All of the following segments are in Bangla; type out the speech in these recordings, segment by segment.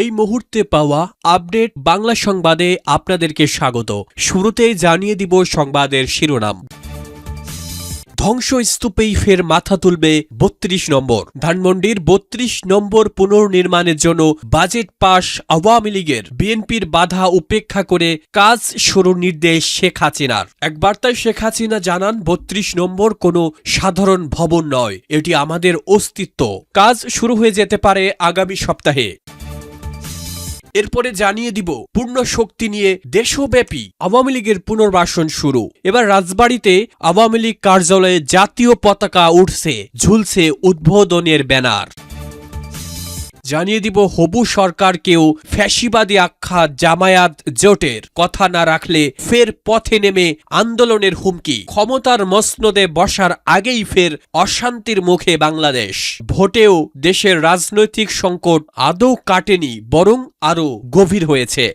এই মুহূর্তে পাওয়া আপডেট বাংলা সংবাদে আপনাদেরকে স্বাগত। শুরুতেই জানিয়ে দিব সংবাদের শিরোনাম। ধ্বংসস্তূপেই ফের মাথা তুলবে ৩২ নম্বর। ধানমন্ডির ৩২ নম্বর পুনর্নির্মাণের জন্য বাজেট পাশ আওয়ামী লীগের। বিএনপির বাধা উপেক্ষা করে কাজ শুরুর নির্দেশ শেখ হাসিনার। এক বার্তায় শেখ হাসিনা জানান, ৩২ নম্বর কোনো সাধারণ ভবন নয়, এটি আমাদের অস্তিত্ব। কাজ শুরু হয়ে যেতে পারে আগামী সপ্তাহে। এরপরে জানিয়ে দিব পূর্ণ শক্তি নিয়ে দেশব্যাপী আওয়ামী লীগের পুনর্বাসন শুরু। এবার রাজবাড়ীতে আওয়ামী লীগ কার্যালয়ে জাতীয় পতাকা উঠছে, ঝুলছে উদ্বোধনের ব্যানার। জানিয়ে দিব হবু সরকারকেও ফ্যাসিবাদী আখ্যা জামায়াত জোটের। কথা না রাখলে ফের পথে নেমে আন্দোলনের হুমকি। ক্ষমতার মসনদে বসার আগেই ফের অশান্তির মুখে বাংলাদেশ। ভোটেও দেশের রাজনৈতিক সংকট আদৌ কাটেনি, বরং আরও গভীর হয়েছে।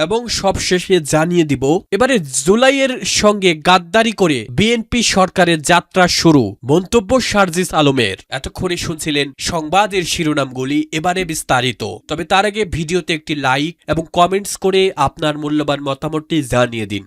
এবং সবশেষে জানিয়ে দিব এবারে জুলাইয়ের সঙ্গে গাদ্দারি করে বিএনপি সরকারের যাত্রা শুরু। মন্তব্য সার্জিস আলমের। এতক্ষণে শুনছিলেন সংবাদের শিরোনামগুলি, এবারে বিস্তারিত। তবে তার আগে ভিডিওতে একটি লাইক এবং কমেন্টস করে আপনার মূল্যবান মতামতটি জানিয়ে দিন।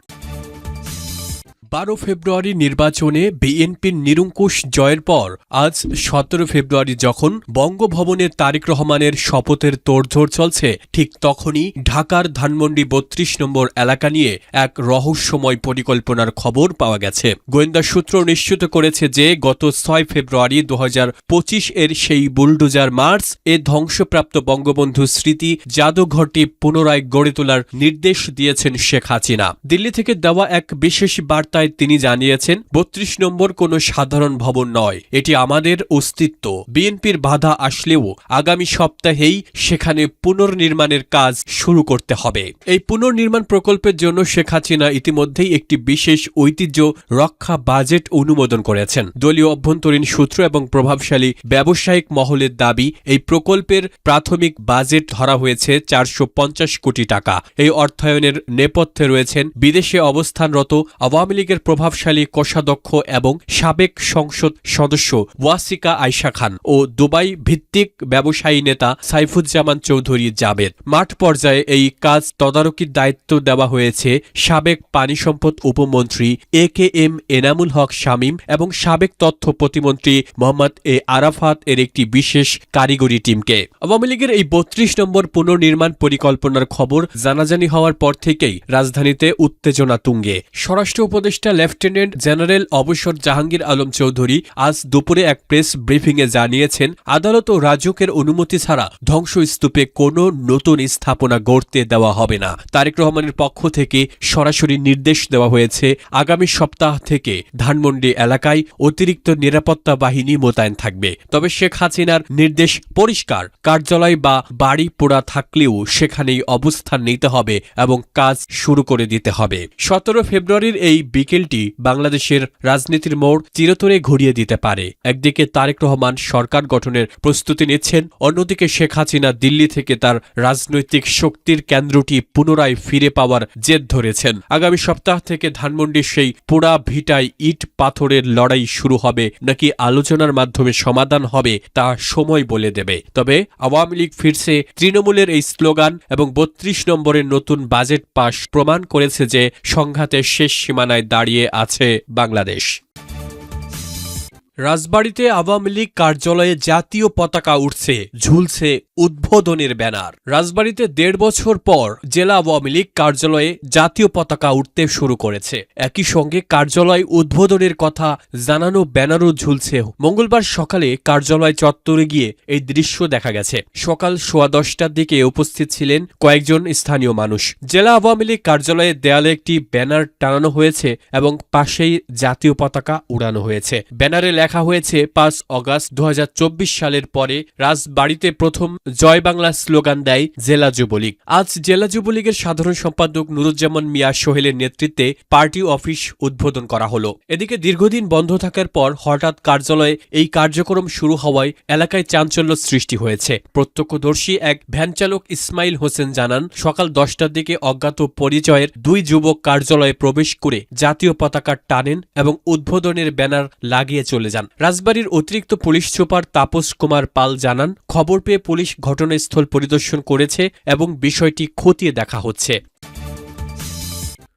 ১২ ফেব্রুয়ারি নির্বাচনে বিএনপির নিরঙ্কুশ জয়ের পর আজ ১৭ ফেব্রুয়ারি যখন বঙ্গভবনের তারেক রহমানের শপথের তোড়জোড় চলছে, ঠিক তখনই ঢাকার ধানমন্ডি ৩২ নম্বর এলাকা নিয়ে এক রহস্যময় পরিকল্পনার খবর পাওয়া গেছে। গোয়েন্দা সূত্র নিশ্চিত করেছে যে গত ৬ ফেব্রুয়ারি ২০২৫ এর সেই বুলডোজার মার্চ এ ধ্বংসপ্রাপ্ত বঙ্গবন্ধু স্মৃতি জাদুঘরটি পুনরায় গড়ে তোলার নির্দেশ দিয়েছেন শেখ হাসিনা। দিল্লি থেকে দেওয়া এক বিশেষ বার্তা তিনি জানিয়েছেন, ৩২ নম্বর কোনো সাধারণ ভবন নয়, এটি আমাদের অস্তিত্ব। বিএনপির বাধা আসলেও আগামী সপ্তাহেই সেখানে পুনর্নির্মাণের কাজ শুরু করতে হবে। এই পুনর্নির্মাণ প্রকল্পের জন্য শেখ হাসিনা ইতিমধ্যেই একটি বিশেষ ঐতিহ্য রক্ষা বাজেট অনুমোদন করেছেন। দলীয় অভ্যন্তরীণ সূত্র এবং প্রভাবশালী ব্যবসায়িক মহলের দাবি, এই প্রকল্পের প্রাথমিক বাজেট ধরা হয়েছে ৪৫০ কোটি টাকা। এই অর্থায়নের নেপথ্যে রয়েছেন বিদেশে অবস্থানরত আওয়ামী লীগের প্রভাবশালী কোষাধ্যক্ষ এবং সাবেক সংসদ সদস্য ওয়াসিকা আয়শা খান ও দুবাই ভিত্তিক ব্যবসায়ী নেতা সাইফুজ্জামান চৌধুরী জাবেদ। মাঠ পর্যায়ে এই কাজ তদারকির দায়িত্ব দেওয়া হয়েছে সাবেক পানি সম্পদ উপমন্ত্রী AKM এনামুল হক শামীম এবং সাবেক তথ্য প্রতিমন্ত্রী মোহাম্মদ আরাফাত এর একটি বিশেষ কারিগরি টিমকে। আওয়ামী লীগের এই ৩২ নম্বর পুনর্নির্মাণ পরিকল্পনার খবর জানাজানি হওয়ার পর থেকেই রাজধানীতে উত্তেজনা তুঙ্গে। স্বরাষ্ট্র উপদেষ্টা লেফটেন্যান্ট জেনারেল অবসর জাহাঙ্গীর আলম চৌধুরী আজ দুপুরে এক প্রেস ব্রিফিংয়ে জানিয়েছেন, আদালত ও রাজুকের অনুমতি ছাড়া ধ্বংসস্তূপে কোনো নতুন স্থাপনা গড়তে দেওয়া হবে না। তারেক রহমানের পক্ষ থেকে সরাসরি নির্দেশ দেওয়া হয়েছে, আগামী সপ্তাহ থেকে ধানমন্ডি এলাকায় অতিরিক্ত নিরাপত্তা বাহিনী মোতায়েন থাকবে। তবে শেখ হাসিনার নির্দেশ পরিষ্কার, কার্যালয় বা বাড়ি পোড়া থাকলেও সেখানেই অবস্থান নিতে হবে এবং কাজ শুরু করে দিতে হবে। ১৭ ফেব্রুয়ারির এই বিকেলটি বাংলাদেশের রাজনীতির মোড় চিরতরে ঘুরিয়ে দিতে পারে। একদিকে তারেক রহমান সরকার গঠনের প্রস্তুতি নিচ্ছেন, অন্যদিকে শেখ হাসিনা দিল্লি থেকে তার রাজনৈতিক শক্তির কেন্দ্রটি পুনরায় ফিরে পাওয়ার জেদ ধরেছেন। আগামী সপ্তাহ থেকে ধানমন্ডির সেই পোড়া ভিটায় ইট পাথরের লড়াই শুরু হবে নাকি আলোচনার মাধ্যমে সমাধান হবে তা সময় বলে দেবে। তবে আওয়ামী লীগ ফিরছে তৃণমূলের এই স্লোগান এবং ৩২ নম্বরের নতুন বাজেট পাশ প্রমাণ করেছে যে সংঘাতের শেষ সীমানায় দাঁড়িয়ে আছে বাংলাদেশ। রাজবাড়ীতে আওয়ামী লীগ কার্যালয়ে জাতীয় পতাকা উঠছে, ঝুলছে উদ্বোধনের ব্যানার। রাজবাড়ীতে ১.৫ বছর পর জেলা আওয়ামী লীগ কার্যালয়ে জাতীয় পতাকা উঠতে শুরু করেছে। একই সঙ্গে কার্যালয় উদ্বোধনের কথা জানানো ব্যানারও ঝুলছে। মঙ্গলবার সকালে কার্যালয় চত্বরে গিয়ে এই দৃশ্য দেখা গেছে। সকাল ১০:১০টার দিকে উপস্থিত ছিলেন কয়েকজন স্থানীয় মানুষ। জেলা আওয়ামী লীগ কার্যালয়ের দেয়ালে একটি ব্যানার টানানো হয়েছে এবং পাশেই জাতীয় পতাকা উড়ানো হয়েছে। ব্যানারে লেখা হয়েছে, ৫ অগাস্ট ২০২৪ সালের পরে রাজবাড়ীতে প্রথম জয় বাংলা স্লোগান দেয় জেলা যুবলীগ। আজ জেলা যুবলীগের সাধারণ সম্পাদক নুরুজ্জামান মিয়া সোহেলের নেতৃত্বে পার্টি অফিস উদ্বোধন করা হলো। এদিকে দীর্ঘদিন বন্ধ থাকার পর হঠাৎ কার্যালয়ে এই কার্যক্রম শুরু হওয়ায় এলাকায় চাঞ্চল্য সৃষ্টি হয়েছে। প্রত্যক্ষদর্শী এক ভ্যানচালক ইসমাইল হোসেন জানান, সকাল ১০টার দিকে অজ্ঞাত পরিচয়ের ২ যুবক কার্যালয়ে প্রবেশ করে জাতীয় পতাকা টানেন এবং উদ্বোধনের ব্যানার লাগিয়ে চলে যান। যান। রাজবাড়ীর অতিরিক্ত পুলিশ সুপার তাপস কুমার পাল জানান, খবর পেয়ে পুলিশ ঘটনাস্থল পরিদর্শন করেছে এবং বিষয়টি খতিয়ে দেখা হচ্ছে।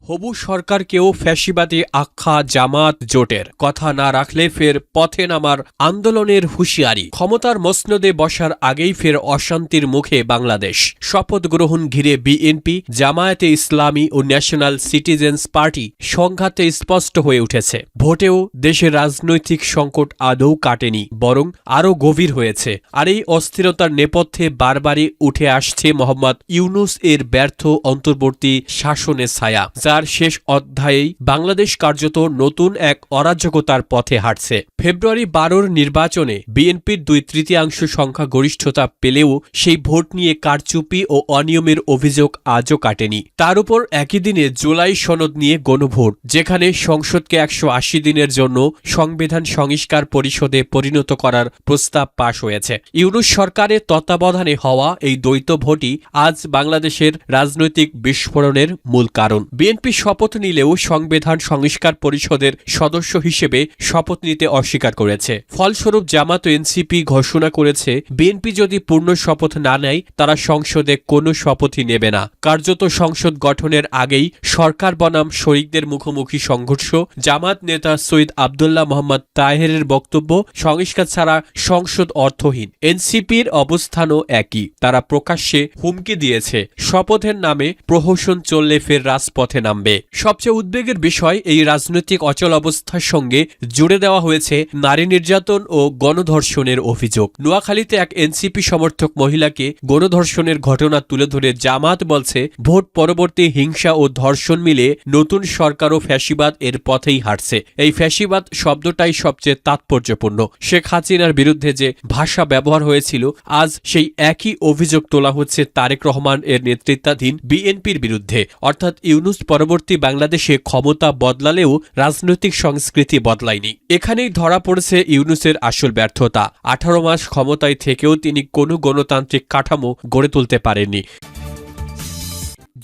হবু সরকারকেও ফ্যাসিবাদী আখ্যা জামাত জোটের, কথা না রাখলে ফের পথে নামার আন্দোলনের হুঁশিয়ারি। ক্ষমতার মসনদে বসার আগেই ফের অশান্তির মুখে বাংলাদেশ। শপথ গ্রহণ ঘিরে বিএনপি, জামায়াতে ইসলামী ও ন্যাশনাল সিটিজেন্স পার্টি সংঘাতে স্পষ্ট হয়ে উঠেছে। ভোটেও দেশের রাজনৈতিক সংকট আদৌ কাটেনি, বরং আরও গভীর হয়েছে। আর এই অস্থিরতার নেপথ্যে বারবারই উঠে আসছে মোহাম্মদ ইউনূস এর ব্যর্থ অন্তর্বর্তী শাসনের ছায়া, যার শেষ অধ্যায়েই বাংলাদেশ কার্যত নতুন এক অরাজকতার পথে হাঁটছে। ফেব্রুয়ারি 12 নির্বাচনে বিএনপির 2/3 সংখ্যাগরিষ্ঠতা পেলেও সেই ভোট নিয়ে কারচুপি ও অনিয়মের অভিযোগ আজও কাটেনি। তার উপর একই দিনে জুলাই সনদ নিয়ে গণভোট, যেখানে সংসদকে 180 দিনের জন্য সংবিধান সংস্কার পরিষদে পরিণত করার প্রস্তাব পাশ হয়েছে। ইউনূস সরকারের তত্ত্বাবধানে হওয়া এই দ্বৈত ভোটই আজ বাংলাদেশের রাজনৈতিক বিস্ফোরণের মূল কারণ। বিএনপি শপথ নিলেও সংবিধান সংস্কার পরিষদের সদস্য হিসেবে শপথ নিতে অস্বীকার করেছে। ফলস্বরূপ জামাত ও এনসিপি ঘোষণা করেছে, বিএনপি যদি পূর্ণ শপথ না নেয় তারা সংসদে কোনো শপথই নেবে না। কার্যত সংসদ গঠনের আগেই সরকার বনাম শরিকদের মুখোমুখি সংঘর্ষ। জামাত নেতা সৈয়দ আবদুল্লাহ মোহাম্মদ তাহেরের বক্তব্য, সংস্কার ছাড়া সংসদ অর্থহীন। এনসিপির অবস্থানও একই, তারা প্রকাশ্যে হুমকি দিয়েছে শপথের নামে প্রহসন চললে ফের রাজপথে নামবে। সবচেয়ে উদ্বেগের বিষয়, এই রাজনৈতিক অচল অবস্থার সঙ্গে জুড়ে দেওয়া হয়েছে নারী নির্যাতন ও গণধর্ষণের অভিযোগ। নোয়াখালীতে এক এনসিপি সমর্থক মহিলাকে গণধর্ষণের ঘটনা তুলে ধরে জামাত বলছে, ভোট পরবর্তী হিংসা ও ধর্ষণ মিলে নতুন সরকার ও ফ্যাসিবাদ এর পথেই হাঁটছে। এই ফ্যাসিবাদ শব্দটাই সবচেয়ে তাৎপর্যপূর্ণ। শেখ হাসিনার বিরুদ্ধে যে ভাষা ব্যবহার হয়েছিল, আজ সেই একই অভিযোগ তোলা হচ্ছে তারেক রহমান এর নেতৃত্বাধীন বিএনপির বিরুদ্ধে। অর্থাৎ ইউনূস পরবর্তী বাংলাদেশে ক্ষমতা বদলালেও রাজনৈতিক সংস্কৃতি বদলায়নি। এখানেই ধরা পড়েছে ইউনূসের আসল ব্যর্থতা। 18 মাস ক্ষমতায় থেকেও তিনি কোনো গণতান্ত্রিক কাঠামো গড়ে তুলতে পারেননি।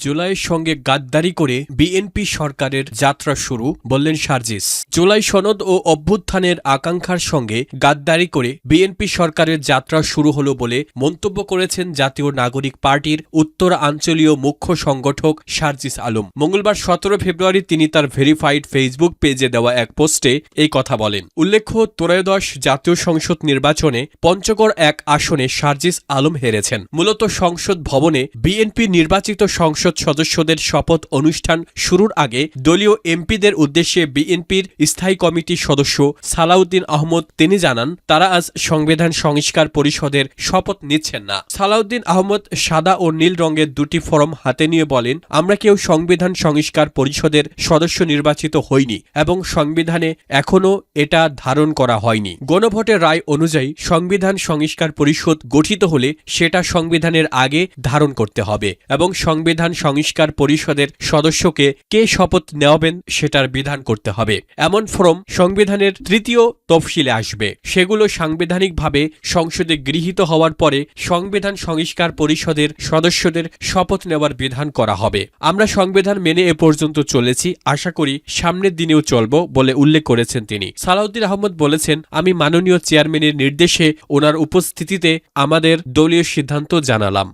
জুলাইয়ের সঙ্গে গাদ্দারি করে বিএনপি সরকারের যাত্রা শুরু, বললেন সার্জিস। জুলাই সনদ ও অভ্যুত্থানের আকাঙ্ক্ষার সঙ্গে গাদ্দারি করে বিএনপি সরকারের যাত্রা শুরু হলো বলে মন্তব্য করেছেন জাতীয় নাগরিক পার্টির উত্তর আঞ্চলীয় মুখ্য সংগঠক সার্জিস আলম। মঙ্গলবার 17 ফেব্রুয়ারি তিনি তার ভেরিফাইড ফেসবুক পেজে দেওয়া এক পোস্টে এই কথা বলেন। উল্লেখ্য, ত্রয়োদশ জাতীয় সংসদ নির্বাচনে পঞ্চগড় এক আসনে সার্জিস আলম হেরেছেন। মূলত সংসদ ভবনে বিএনপি নির্বাচিত সংসদ সদস্যদের শপথ অনুষ্ঠান শুরুর আগে দলীয় এমপিদের উদ্দেশ্যে বিএনপির স্থায়ী কমিটির সদস্য সালাউদ্দিন আহমদ তিনি জানান, তারা আজ সংবিধান সংস্কার পরিষদের শপথ নিচ্ছেন না। সালাউদ্দিন আহমদ সাদা ও নীল রঙের দুটি ফরম হাতে নিয়ে বলেন, আমরা কেউ সংবিধান সংস্কার পরিষদের সদস্য নির্বাচিত হইনি এবং সংবিধানে এখনও এটা ধারণ করা হয়নি। গণভোটের রায় অনুযায়ী সংবিধান সংস্কার পরিষদ গঠিত হলে সেটা সংবিধানের আগে ধারণ করতে হবে এবং সংবিধান সংস্কার পরিষদের সদস্যকে কে শপথ নেওয়াবেন সেটার বিধান করতে হবে। এমন ফরম সংবিধানের 3য় তফসিলে আসবে। সেগুলো সাংবিধানিকভাবে সংসদে গৃহীত হওয়ার পরে সংবিধান সংস্কার পরিষদের সদস্যদের শপথ নেওয়ার বিধান করা হবে। আমরা সংবিধান মেনে এ পর্যন্ত চলেছি, আশা করি সামনের দিনেও চলব বলে উল্লেখ করেছেন তিনি। সালাউদ্দিন আহমদ বলেছেন, আমি মাননীয় চেয়ারম্যানের নির্দেশে ওনার উপস্থিতিতে আমাদের দলীয় সিদ্ধান্ত জানালাম।